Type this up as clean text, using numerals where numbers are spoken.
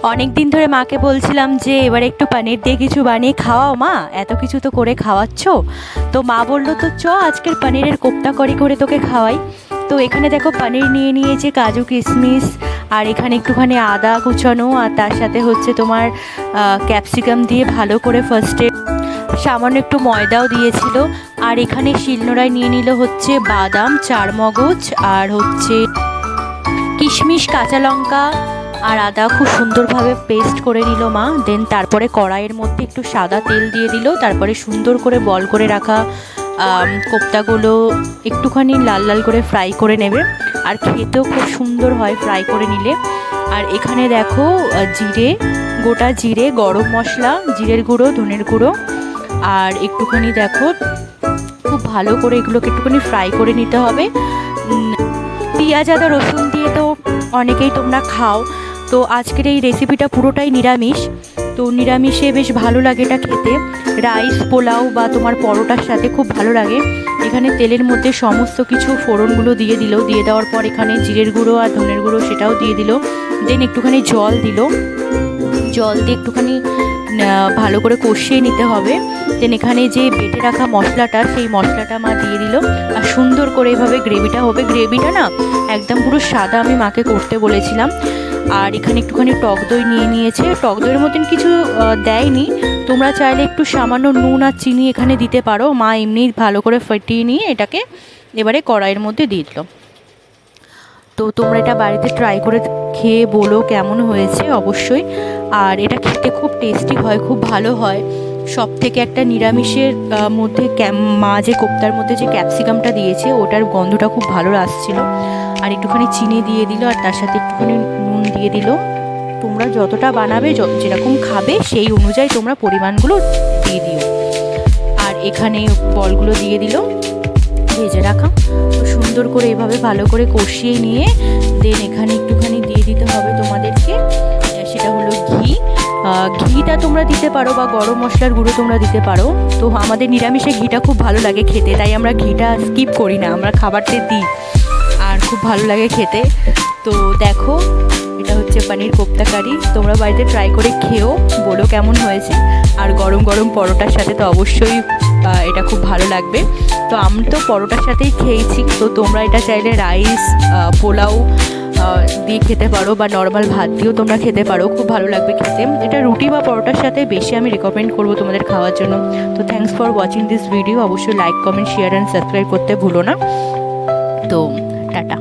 অনেক দিন ধরে মাকে বলছিলাম যে এবারে একটু পনির দিয়ে কিছু বানিয়ে খাওয়াও মা, এত কিছু তো করে খাওয়াচ্ছ। তো মা বললো তো চ আজকের পনিরের কোপ্তা করে তোকে খাওয়াই। তো এখানে দেখো পনির নিয়ে নিয়েছে, কাজু কিশমিশ, আর এখানে একটুখানি আদা কুচানো, আর তার সাথে হচ্ছে তোমার ক্যাপসিকাম দিয়ে ভালো করে ফার্স্টে সামান্য একটু ময়দাও দিয়েছিল। আর এখানে শিলনোড়ায় নিয়ে নিল হচ্ছে বাদাম, চারমগজ, আর হচ্ছে কিশমিশ, কাঁচা লঙ্কা আর আদা খুব সুন্দরভাবে পেস্ট করে নিল মা। দেন তারপরে কড়াইয়ের মধ্যে একটু সাদা তেল দিয়ে দিল, তারপরে সুন্দর করে বল করে রাখা কোপ্তাগুলো একটুখানি লাল লাল করে ফ্রাই করে নেবে, আর খেতেও খুব সুন্দর হয় ফ্রাই করে নিলে। আর এখানে দেখো জিরে, গোটা জিরে, গরম মশলা, জিরের গুঁড়ো, ধনের গুঁড়ো, আর একটুখানি দেখো খুব ভালো করে এগুলোকে একটুখানি ফ্রাই করে নিতে হবে। পেঁয়াজ আদা রসুন দিয়ে তো অনেকেই তোমরা খাও, তো আজকের এই রেসিপিটা পুরোটাই নিরামিষ। তো নিরামিষে বেশ ভালো লাগে এটা খেতে, রাইস, পোলাও বা তোমার পরোটার সাথে খুব ভালো লাগে। এখানে তেলের মধ্যে সমস্ত কিছু ফোড়নগুলো দিয়ে দিল, দিয়ে দেওয়ার পর এখানে জিরের গুঁড়ো আর ধনের গুঁড়ো সেটাও দিয়ে দিল। দেন একটুখানি জল দিল, জল দিয়ে একটুখানি ভালো করে কষিয়ে নিতে হবে। দেন এখানে যে বেটে রাখা মশলাটা, সেই মশলাটা মা দিয়ে দিল, আর সুন্দর করে এভাবে গ্রেভিটা হবে। গ্রেভিটা না একদম পুরো সাদা আমি মাকে করতে বলেছিলাম। আর এখানে একটুখানি টক দই নিয়ে নিয়েছে, টক দইয়ের মতন কিছু দেয়নি, তোমরা চাইলে একটু সামান্য নুন আর চিনি এখানে দিতে পারো। মা এমনি ভালো করে ফাটিয়ে নিয়ে এটাকে এবারে কড়াইয়ের মধ্যে দিয়ে দিল। তো তোমরা এটা বাড়িতে ট্রাই করে খেয়ে বলো কেমন হয়েছে অবশ্যই। আর এটা খেতে খুব টেস্টি হয়, খুব ভালো হয়। সব থেকে একটা নিরামিষের মধ্যে মা যে কোপ্তার মধ্যে যে ক্যাপসিকামটা দিয়েছে ওটার গন্ধটা খুব ভালো আসছিল। আর একটুখানি চিনি দিয়ে দিল, আর তার সাথে একটুখানি নুন দিয়ে দিল। তোমরা যতটা বানাবে, যেরকম খাবে সেই অনুযায়ী তোমরা পরিমাণগুলো দিয়ে দিও। আর এখানে বলগুলো দিয়ে দিল ভেজে রাখা। সুন্দর করে এভাবে ভালো করে কষিয়ে নিয়ে দেন এখানে একটুখানি দিয়ে দিতে হবে তোমাদেরকে, সেটা হলো ঘি। ঘিটা তোমরা দিতে পারো বা গরম মশলার গুঁড়ো তোমরা দিতে পারো। তো আমাদের নিরামিষে ঘিটা খুব ভালো লাগে খেতে, তাই আমরা ঘিটা স্কিপ করি না, আমরা খাবারতে দিই, আর খুব ভালো লাগে খেতে। তো দেখো এটা হচ্ছে পনির কোপ্তা কারি, তোমরা বাড়িতে ট্রাই করে খেও, বলো কেমন হয়েছে। আর গরম গরম পরোটার সাথে তো অবশ্যই এটা খুব ভালো লাগবে। তো আমি তো পরোটার সাথেই খেয়েছি, তো তোমরা এটা চাইলে রাইস, পোলাও দিয়ে খেতে পারো, বা নর্মাল ভাত দিয়েও তোমরা খেতে পারো, খুব ভালো লাগবে খেতে। এটা রুটি বা পরোটার সাথে বেশি আমি রেকমেন্ড করবো তোমাদের খাওয়ার জন্য। তো thanks for watching this video, অবশ্যই like, comment, share and subscribe করতে ভুলো না। তো টাটা।